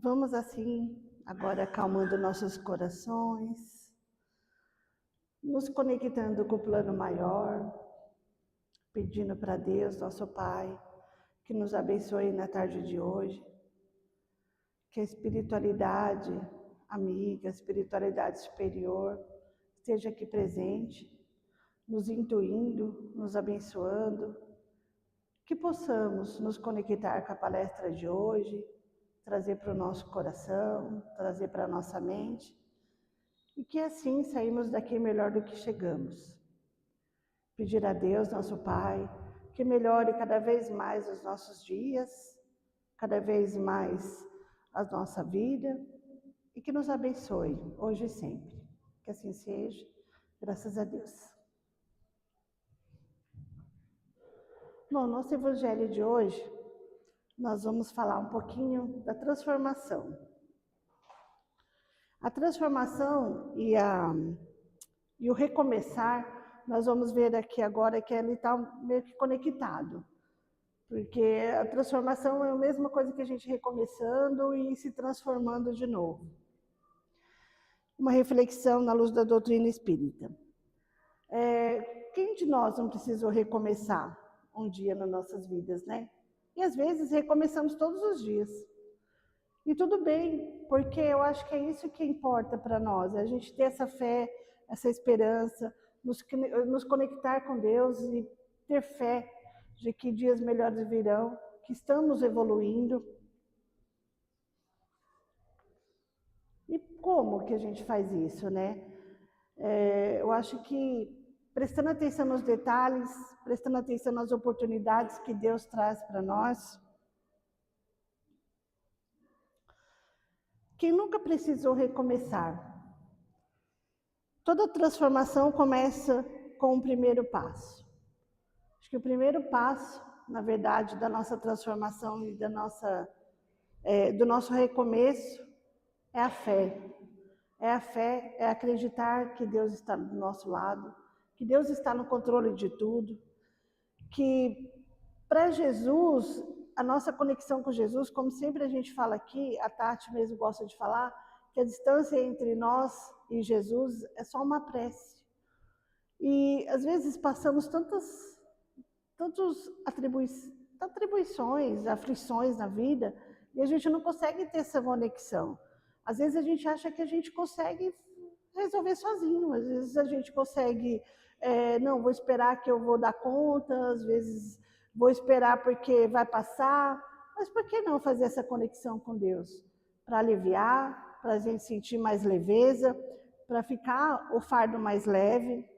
Vamos assim, agora acalmando nossos corações, nos conectando com o plano maior, pedindo para Deus, nosso Pai, que nos abençoe na tarde de hoje, que a espiritualidade amiga, a espiritualidade superior esteja aqui presente, nos intuindo, nos abençoando, que possamos nos conectar com a palestra de hoje, trazer para o nosso coração, trazer para a nossa mente, e que assim saímos daqui melhor do que chegamos. Pedir a Deus, nosso Pai, que melhore cada vez mais os nossos dias, cada vez mais a nossa vida, e que nos abençoe, hoje e sempre. Que assim seja, graças a Deus. No nosso evangelho de hoje, nós vamos falar um pouquinho da transformação. A transformação e o recomeçar, nós vamos ver aqui agora que ele está meio que conectado. Porque a transformação é a mesma coisa que a gente recomeçando e se transformando de novo. Uma reflexão na luz da doutrina espírita. Quem de nós não precisou recomeçar um dia nas nossas vidas, né? E às vezes recomeçamos todos os dias. E tudo bem, porque eu acho que é isso que importa para nós, é a gente ter essa fé, essa esperança, nos conectar com Deus e ter fé de que dias melhores virão, que estamos evoluindo. E como que a gente faz isso, né? Eu acho que prestando atenção nos detalhes, prestando atenção nas oportunidades que Deus traz para nós. Quem nunca precisou recomeçar? Toda transformação começa com o primeiro passo. Acho que o primeiro passo, na verdade, da nossa transformação e do nosso recomeço é a fé. É a fé, é acreditar que Deus está do nosso lado, que Deus está no controle de tudo, que para Jesus, a nossa conexão com Jesus, como sempre a gente fala aqui, a Tati mesmo gosta de falar, que a distância entre nós e Jesus é só uma prece. E às vezes passamos tantas atribuições, aflições na vida, e a gente não consegue ter essa conexão. Às vezes a gente acha que a gente consegue resolver sozinho, às vezes a gente consegue, não, vou esperar que eu vou dar conta, às vezes vou esperar porque vai passar, mas por que não fazer essa conexão com Deus? Para aliviar, para a gente sentir mais leveza, para ficar o fardo mais leve.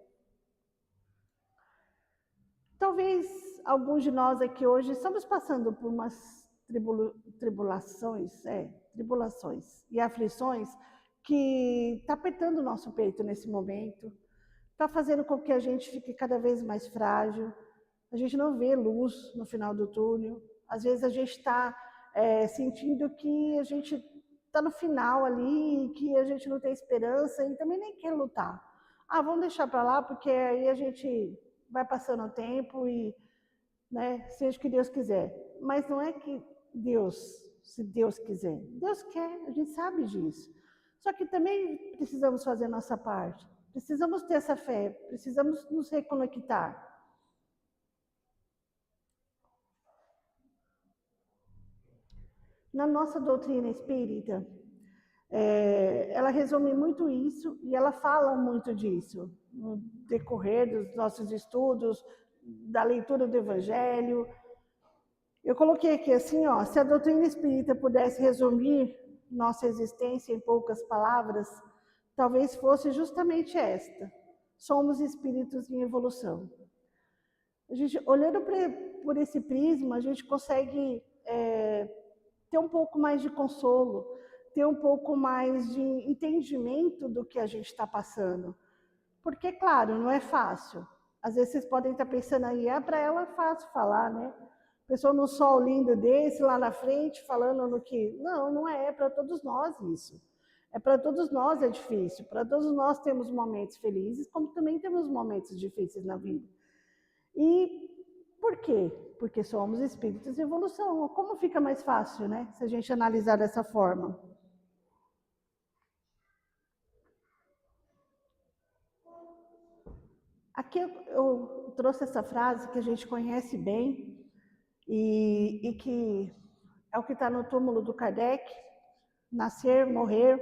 Talvez alguns de nós aqui hoje estamos passando por umas tribulações e aflições que está apertando o nosso peito nesse momento, está fazendo com que a gente fique cada vez mais frágil, a gente não vê luz no final do túnel, às vezes a gente está sentindo que a gente está no final ali, que a gente não tem esperança e também nem quer lutar. Vamos deixar para lá porque aí a gente vai passando o tempo e, né, seja o que Deus quiser. Mas não é que se Deus quiser. Deus quer, a gente sabe disso. Só que também precisamos fazer a nossa parte. Precisamos ter essa fé, precisamos nos reconectar. Na nossa doutrina espírita, ela resume muito isso e ela fala muito disso no decorrer dos nossos estudos, da leitura do Evangelho. Eu coloquei aqui assim, se a doutrina espírita pudesse resumir nossa existência em poucas palavras, talvez fosse justamente esta: somos espíritos em evolução. A gente, olhando por esse prisma, a gente consegue ter um pouco mais de consolo, ter um pouco mais de entendimento do que a gente está passando. Porque, claro, não é fácil. Às vezes vocês podem estar pensando aí, para ela é fácil falar, né? Pessoa num sol lindo desse, lá na frente, falando no que... Não, não é para todos nós isso. Para todos nós é difícil, para todos nós temos momentos felizes, como também temos momentos difíceis na vida. E Por quê? Porque somos espíritos em evolução. Como fica mais fácil, né? Se a gente analisar dessa forma. Aqui eu trouxe essa frase que a gente conhece bem e que é o que está no túmulo do Kardec: nascer, morrer,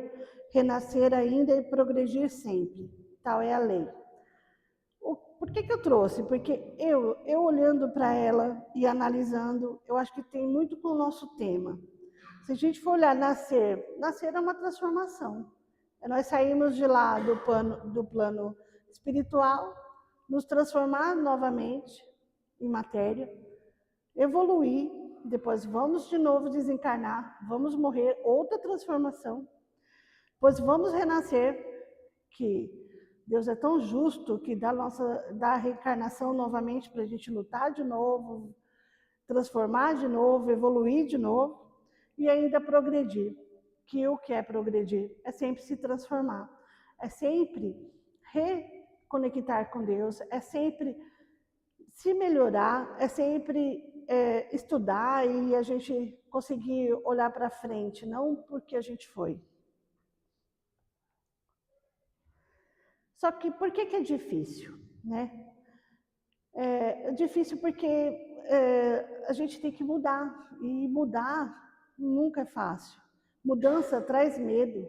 renascer ainda e progredir sempre. Tal é a lei. Por que eu trouxe? Porque eu olhando para ela e analisando, eu acho que tem muito com o nosso tema. Se a gente for olhar nascer é uma transformação. Nós saímos de lá do plano espiritual, nos transformar novamente em matéria, evoluir, depois vamos de novo desencarnar, vamos morrer, outra transformação, depois vamos renascer, que Deus é tão justo que dá a reencarnação novamente para a gente lutar de novo, transformar de novo, evoluir de novo e ainda progredir. Que o que é progredir? É sempre se transformar, é sempre reconectar com Deus, é sempre se melhorar, é sempre estudar e a gente conseguir olhar para frente, não porque a gente foi. Só que por que é difícil, né? É difícil porque a gente tem que mudar, e mudar nunca é fácil. Mudança traz medo,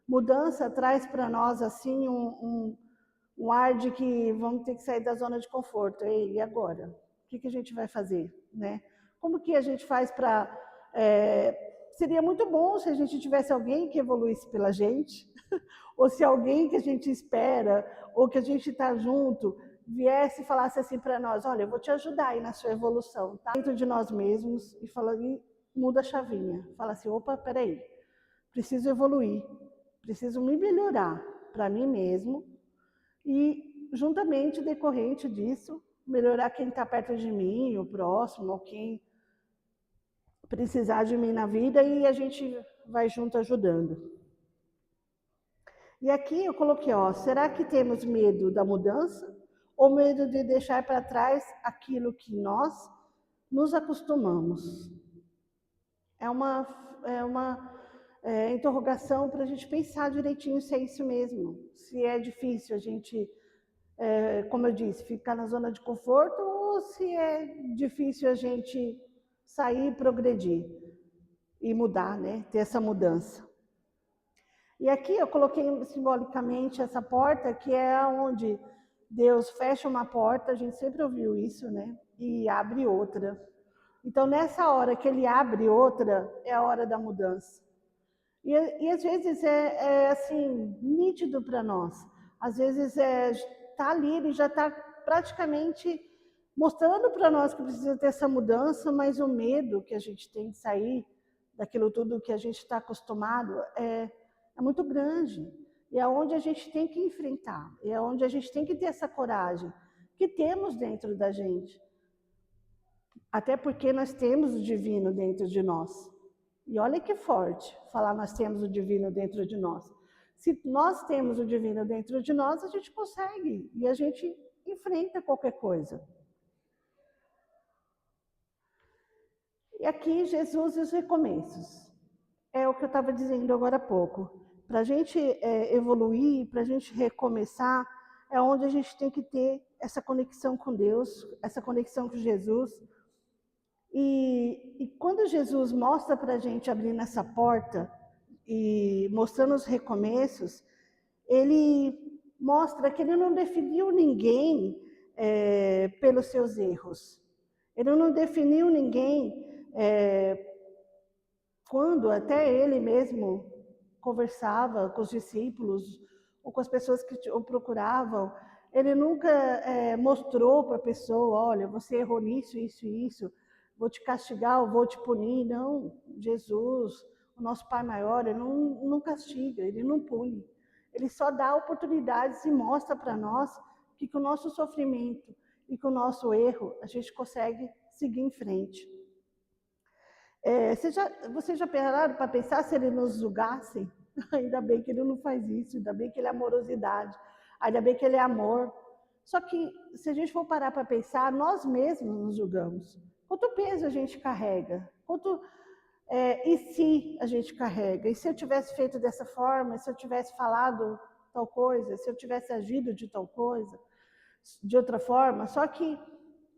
mudança traz para nós assim um ar de que vamos ter que sair da zona de conforto. E agora? O que a gente vai fazer, né? Como que a gente faz para... seria muito bom se a gente tivesse alguém que evoluísse pela gente, ou se alguém que a gente espera, ou que a gente está junto, viesse e falasse assim para nós: olha, eu vou te ajudar aí na sua evolução, tá? Dentro de nós mesmos, e muda a chavinha. Fala assim: opa, peraí, preciso evoluir, preciso me melhorar para mim mesmo e, juntamente, decorrente disso, melhorar quem está perto de mim, o próximo, ou quem precisar de mim na vida, e a gente vai junto ajudando. E aqui eu coloquei, será que temos medo da mudança ou medo de deixar para trás aquilo que nós nos acostumamos? É uma interrogação para a gente pensar direitinho se é isso mesmo, se é difícil a gente, como eu disse, ficar na zona de conforto, ou se é difícil a gente sair e progredir e mudar, né? Ter essa mudança. E aqui eu coloquei simbolicamente essa porta, que é onde Deus fecha uma porta, a gente sempre ouviu isso, né? E abre outra. Então, nessa hora que ele abre outra, é a hora da mudança. E às vezes é assim, nítido para nós. Às vezes tá ali, ele já está praticamente mostrando para nós que precisa ter essa mudança, mas o medo que a gente tem de sair daquilo tudo que a gente está acostumado é muito grande. E é onde a gente tem que enfrentar, é onde a gente tem que ter essa coragem que temos dentro da gente. Até porque nós temos o divino dentro de nós. E olha que forte falar nós temos o divino dentro de nós. Se nós temos o divino dentro de nós, a gente consegue e a gente enfrenta qualquer coisa. E aqui Jesus e os recomeços. É o que eu estava dizendo agora há pouco. Para a gente evoluir, para a gente recomeçar, é onde a gente tem que ter essa conexão com Deus, essa conexão com Jesus. E quando Jesus mostra para a gente abrindo essa porta e mostrando os recomeços, ele mostra que ele não definiu ninguém pelos seus erros. Ele não definiu ninguém quando até ele mesmo conversava com os discípulos ou com as pessoas que o procuravam. Ele nunca mostrou para a pessoa: olha, você errou nisso, isso e isso, vou te castigar ou vou te punir. Não, Jesus, o nosso Pai maior, ele não castiga, ele não pune. Ele só dá oportunidades e mostra para nós que com o nosso sofrimento e com o nosso erro, a gente consegue seguir em frente. Vocês já pararam para pensar se ele nos julgasse? Ainda bem que ele não faz isso, ainda bem que ele é amorosidade, ainda bem que ele é amor. Só que, se a gente for parar para pensar, nós mesmos nos julgamos. Quanto peso a gente carrega? E se a gente carrega? E se eu tivesse feito dessa forma? Se eu tivesse falado tal coisa? Se eu tivesse agido de tal coisa? De outra forma? Só que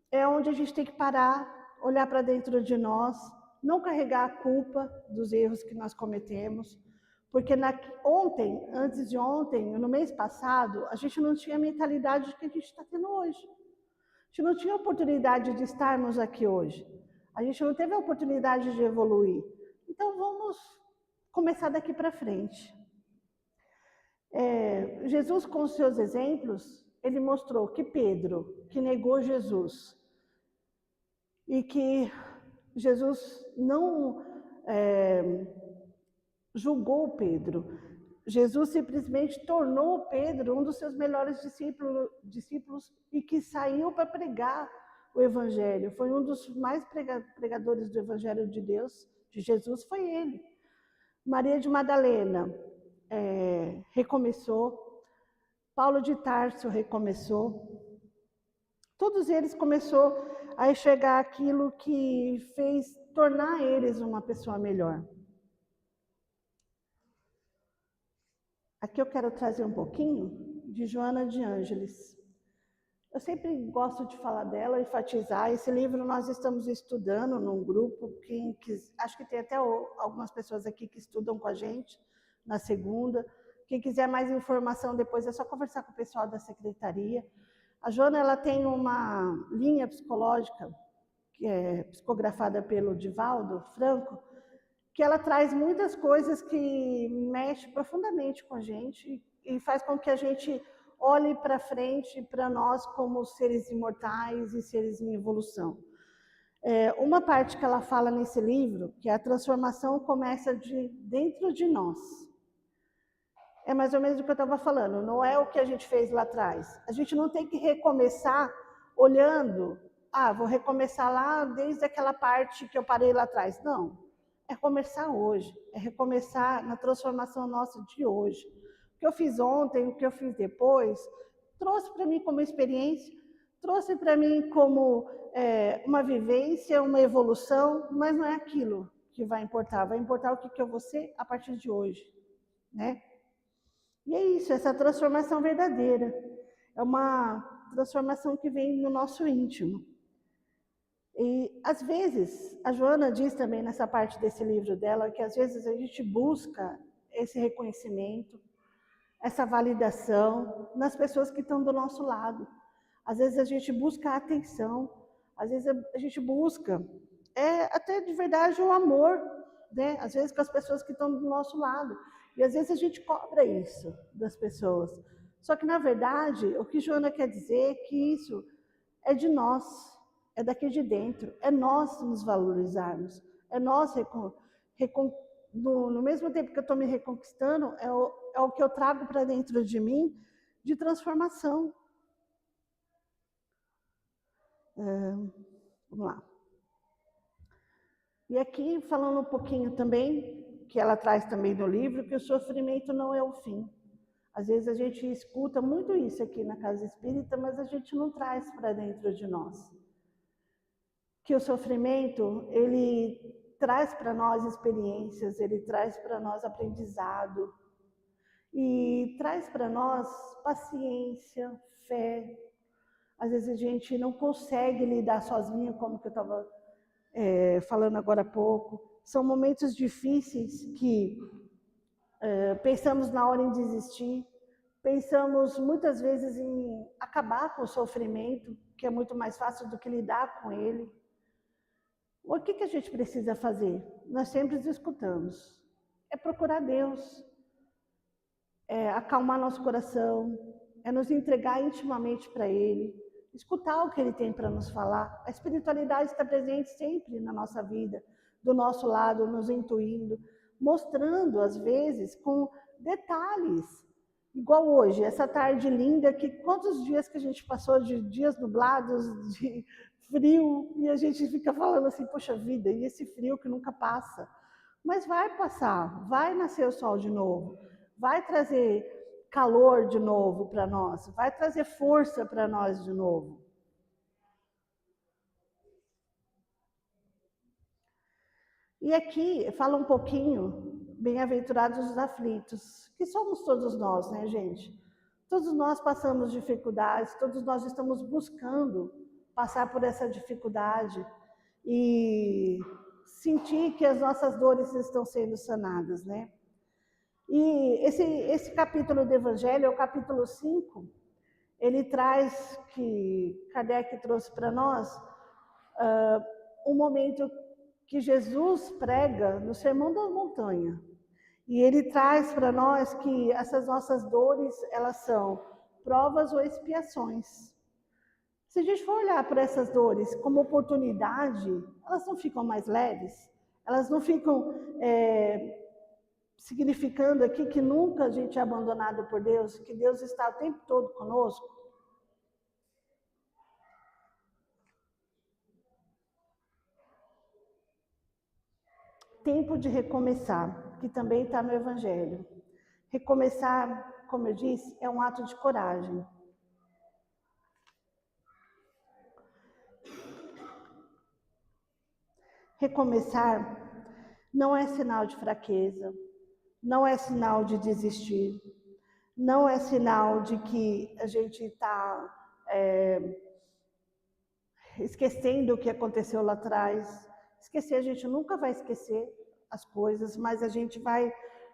é onde a gente tem que parar, olhar para dentro de nós, não carregar a culpa dos erros que nós cometemos, porque ontem, antes de ontem, no mês passado, a gente não tinha a mentalidade que a gente está tendo hoje. A gente não tinha a oportunidade de estarmos aqui hoje. A gente não teve a oportunidade de evoluir. Então, vamos começar daqui para frente. Jesus, com os seus exemplos, ele mostrou que Pedro, que negou Jesus, e que Jesus não julgou Pedro. Jesus simplesmente tornou Pedro um dos seus melhores discípulos e que saiu para pregar o Evangelho. Foi um dos mais pregadores do Evangelho de Deus, de Jesus, foi ele. Maria de Madalena recomeçou. Paulo de Tarso recomeçou. Todos eles começaram a enxergar aquilo que fez tornar eles uma pessoa melhor. Aqui eu quero trazer um pouquinho de Joana de Ângeles. Eu sempre gosto de falar dela, enfatizar. Esse livro nós estamos estudando num grupo, acho que tem até algumas pessoas aqui que estudam com a gente na segunda. Quem quiser mais informação depois é só conversar com o pessoal da secretaria. A Joana, ela tem uma linha psicológica, que é psicografada pelo Divaldo Franco, que ela traz muitas coisas que mexem profundamente com a gente e faz com que a gente olhe para frente, para nós como seres imortais e seres em evolução. Uma parte que ela fala nesse livro, que a transformação começa de dentro de nós. É mais ou menos o que eu estava falando, não é o que a gente fez lá atrás. A gente não tem que recomeçar olhando, vou recomeçar lá desde aquela parte que eu parei lá atrás. Não. É começar hoje, é recomeçar na transformação nossa de hoje. O que eu fiz ontem, o que eu fiz depois, trouxe para mim como experiência, trouxe para mim como uma vivência, uma evolução, mas não é aquilo que vai importar o que eu vou ser a partir de hoje, né? E é isso, essa transformação verdadeira, é uma transformação que vem no nosso íntimo. E, às vezes, a Joana diz também nessa parte desse livro dela, que às vezes a gente busca esse reconhecimento, essa validação nas pessoas que estão do nosso lado. Às vezes a gente busca a atenção, às vezes a gente busca, até de verdade, o amor, né? Às vezes com as pessoas que estão do nosso lado. E às vezes a gente cobra isso das pessoas. Só que, na verdade, o que Joana quer dizer é que isso é de nós. É daqui de dentro, é nós nos valorizarmos, é nós, no mesmo tempo que eu estou me reconquistando, é o que eu trago para dentro de mim de transformação. Vamos lá. E aqui, falando um pouquinho também, que ela traz também no livro, que o sofrimento não é o fim. Às vezes a gente escuta muito isso aqui na Casa Espírita, mas a gente não traz para dentro de nós. Que o sofrimento, ele traz para nós experiências, ele traz para nós aprendizado e traz para nós paciência, fé. Às vezes a gente não consegue lidar sozinho, como que eu estava falando agora há pouco. São momentos difíceis que pensamos na hora em desistir, pensamos muitas vezes em acabar com o sofrimento, que é muito mais fácil do que lidar com ele. O que a gente precisa fazer? Nós sempre escutamos. É procurar Deus, é acalmar nosso coração, é nos entregar intimamente para Ele, escutar o que Ele tem para nos falar. A espiritualidade está presente sempre na nossa vida, do nosso lado, nos intuindo, mostrando, às vezes, com detalhes. Igual hoje, essa tarde linda, que quantos dias que a gente passou de dias nublados, de frio, e a gente fica falando assim, poxa vida, e esse frio que nunca passa. Mas vai passar, vai nascer o sol de novo, vai trazer calor de novo para nós, vai trazer força para nós de novo. E aqui fala um pouquinho, bem-aventurados os aflitos, que somos todos nós, né, gente? Todos nós passamos dificuldades, todos nós estamos buscando passar por essa dificuldade e sentir que as nossas dores estão sendo sanadas, né? E esse capítulo do Evangelho, é o capítulo 5, ele traz, que Kardec trouxe para nós, um momento que Jesus prega no Sermão da Montanha. E ele traz para nós que essas nossas dores, elas são provas ou expiações. Se a gente for olhar para essas dores como oportunidade, elas não ficam mais leves, elas não ficam significando aqui que nunca a gente é abandonado por Deus, que Deus está o tempo todo conosco. Tempo de recomeçar, que também está no Evangelho. Recomeçar, como eu disse, é um ato de coragem. Recomeçar não é sinal de fraqueza, não é sinal de desistir, não é sinal de que a gente está esquecendo o que aconteceu lá atrás. Esquecer, a gente nunca vai esquecer as coisas, mas a gente vai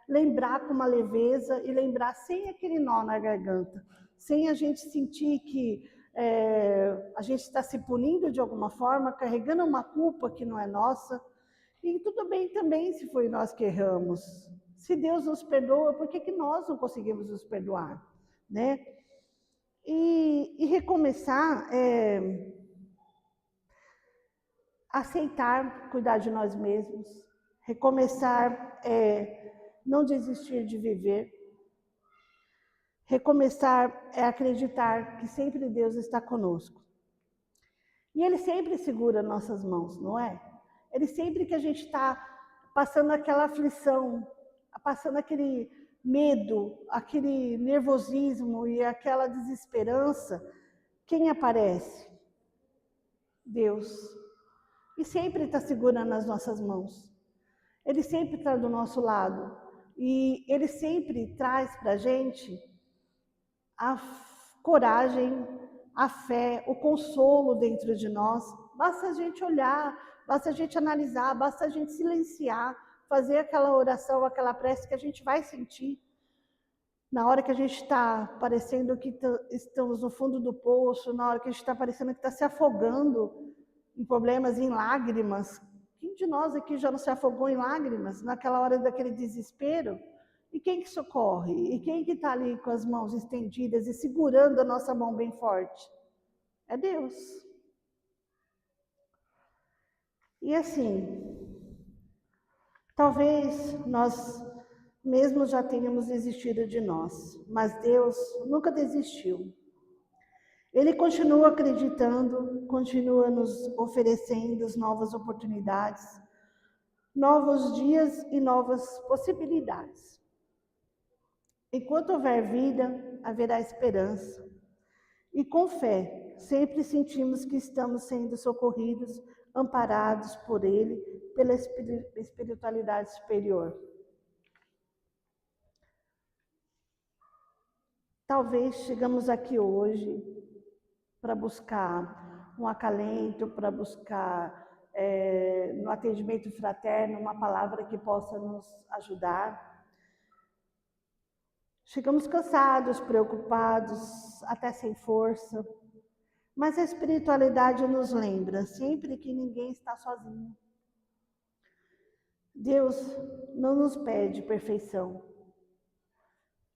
lembrar com uma leveza e lembrar sem aquele nó na garganta, sem a gente sentir que a gente está se punindo de alguma forma, carregando uma culpa que não é nossa. E tudo bem também se foi nós que erramos. Se Deus nos perdoa, por que nós não conseguimos nos perdoar, né? E recomeçar é aceitar cuidar de nós mesmos. Recomeçar é não desistir de viver. Recomeçar é acreditar que sempre Deus está conosco. E Ele sempre segura nossas mãos, não é? Ele sempre que a gente está passando aquela aflição, passando aquele medo, aquele nervosismo e aquela desesperança, quem aparece? Deus. E sempre está segurando nas nossas mãos. Ele sempre está do nosso lado. E Ele sempre traz para a gente a coragem, a fé, o consolo dentro de nós. Basta a gente olhar, basta a gente analisar, basta a gente silenciar, fazer aquela oração, aquela prece que a gente vai sentir. Na hora que a gente está parecendo que estamos no fundo do poço, na hora que a gente está parecendo que está se afogando em problemas, em lágrimas. Quem de nós aqui já não se afogou em lágrimas naquela hora daquele desespero? E quem que socorre? E quem que está ali com as mãos estendidas e segurando a nossa mão bem forte? É Deus. E assim, talvez nós mesmos já tenhamos desistido de nós, mas Deus nunca desistiu. Ele continua acreditando, continua nos oferecendo novas oportunidades, novos dias e novas possibilidades. Enquanto houver vida, haverá esperança. E com fé, sempre sentimos que estamos sendo socorridos, amparados por Ele, pela espiritualidade superior. Talvez chegamos aqui hoje para buscar um acalento, para buscar no atendimento fraterno uma palavra que possa nos ajudar. Chegamos cansados, preocupados, até sem força, mas a espiritualidade nos lembra sempre que ninguém está sozinho. Deus não nos pede perfeição,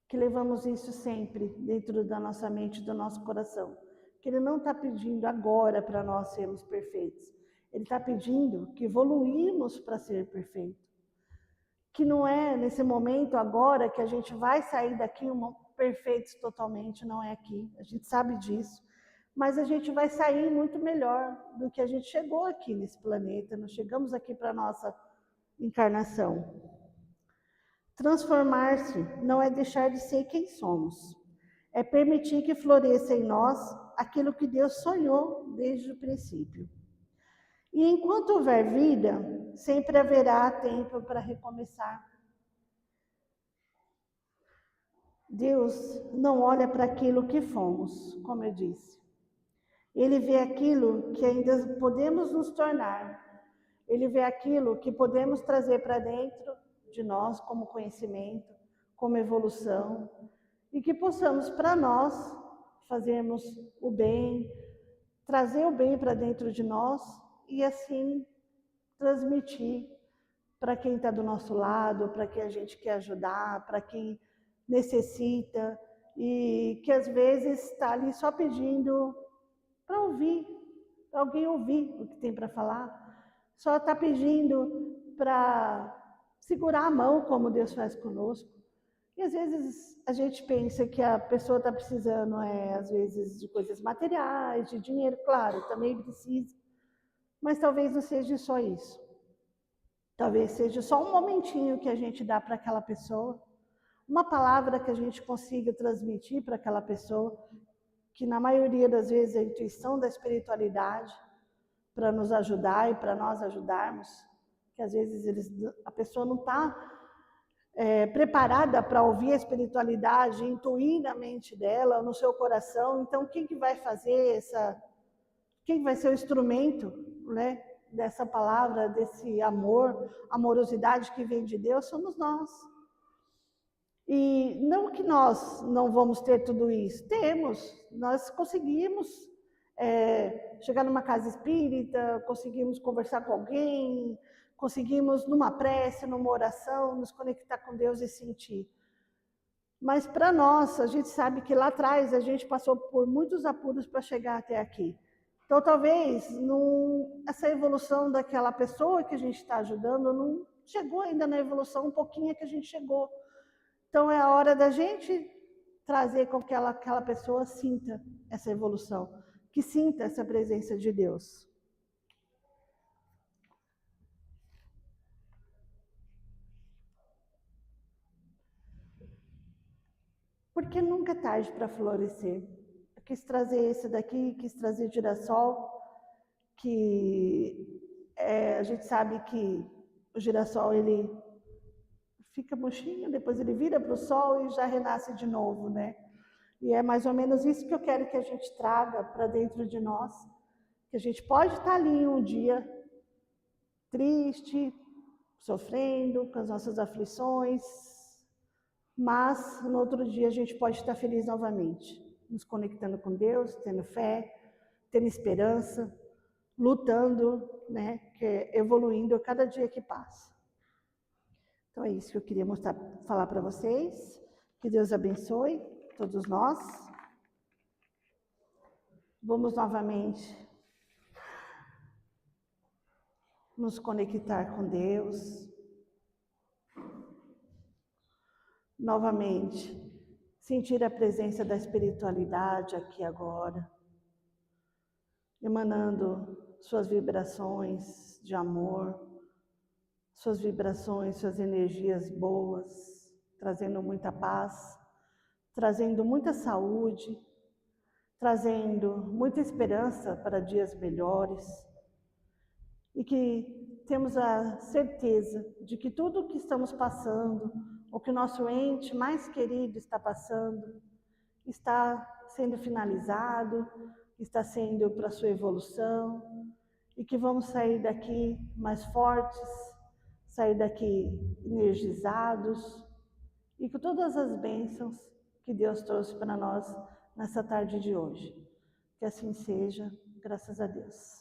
que levamos isso sempre dentro da nossa mente, do nosso coração, que Ele não está pedindo agora para nós sermos perfeitos, Ele está pedindo que evoluímos para ser perfeito. Que não é nesse momento agora que a gente vai sair daqui perfeitos totalmente, não é aqui, a gente sabe disso, mas a gente vai sair muito melhor do que a gente chegou aqui nesse planeta, nós chegamos aqui para a nossa encarnação. Transformar-se não é deixar de ser quem somos, é permitir que floresça em nós aquilo que Deus sonhou desde o princípio. E enquanto houver vida, sempre haverá tempo para recomeçar. Deus não olha para aquilo que fomos, como eu disse. Ele vê aquilo que ainda podemos nos tornar. Ele vê aquilo que podemos trazer para dentro de nós como conhecimento, como evolução, e que possamos para nós fazermos o bem, trazer o bem para dentro de nós e assim transmitir para quem está do nosso lado, para quem a gente quer ajudar, para quem necessita e que às vezes está ali só pedindo para ouvir, para alguém ouvir o que tem para falar, só está pedindo para segurar a mão, como Deus faz conosco. E às vezes a gente pensa que a pessoa está precisando, às vezes, de coisas materiais, de dinheiro, claro, também precisa, mas talvez não seja só isso. Talvez seja só um momentinho que a gente dá para aquela pessoa, uma palavra que a gente consiga transmitir para aquela pessoa, que na maioria das vezes é a intuição da espiritualidade, para nos ajudar e para nós ajudarmos, que às vezes a pessoa não está preparada para ouvir a espiritualidade, intuir na mente dela, no seu coração. Então, quem que vai fazer quem vai ser o instrumento, né, dessa palavra, desse amor, amorosidade que vem de Deus, somos nós. E não que nós não vamos ter tudo isso, temos, nós conseguimos chegar numa casa espírita, conseguimos conversar com alguém, conseguimos numa prece, numa oração, nos conectar com Deus e sentir. Mas para nós, a gente sabe que lá atrás a gente passou por muitos apuros para chegar até aqui. Então talvez essa evolução daquela pessoa que a gente está ajudando não chegou ainda na evolução um pouquinho que a gente chegou. Então é a hora da gente trazer com que aquela pessoa sinta essa evolução, que sinta essa presença de Deus. Porque nunca é tarde para florescer. Eu quis trazer esse daqui, quis trazer girassol, que a gente sabe que o girassol ele fica murchinho, depois ele vira para o sol e já renasce de novo, né? E é mais ou menos isso que eu quero que a gente traga para dentro de nós, que a gente pode estar ali um dia triste, sofrendo com as nossas aflições, mas no outro dia a gente pode estar feliz novamente, nos conectando com Deus, tendo fé, tendo esperança, lutando, né, evoluindo a cada dia que passa. Então é isso que eu queria falar para vocês. Que Deus abençoe todos nós. Vamos novamente nos conectar com Deus. Novamente, sentir a presença da espiritualidade aqui agora, emanando suas vibrações de amor, suas vibrações, suas energias boas, trazendo muita paz, trazendo muita saúde, trazendo muita esperança para dias melhores, e que temos a certeza de que tudo o que estamos passando, o que o nosso ente mais querido está passando, está sendo finalizado, está sendo para a sua evolução, e que vamos sair daqui mais fortes, sair daqui energizados, e com todas as bênçãos que Deus trouxe para nós nessa tarde de hoje. Que assim seja, graças a Deus.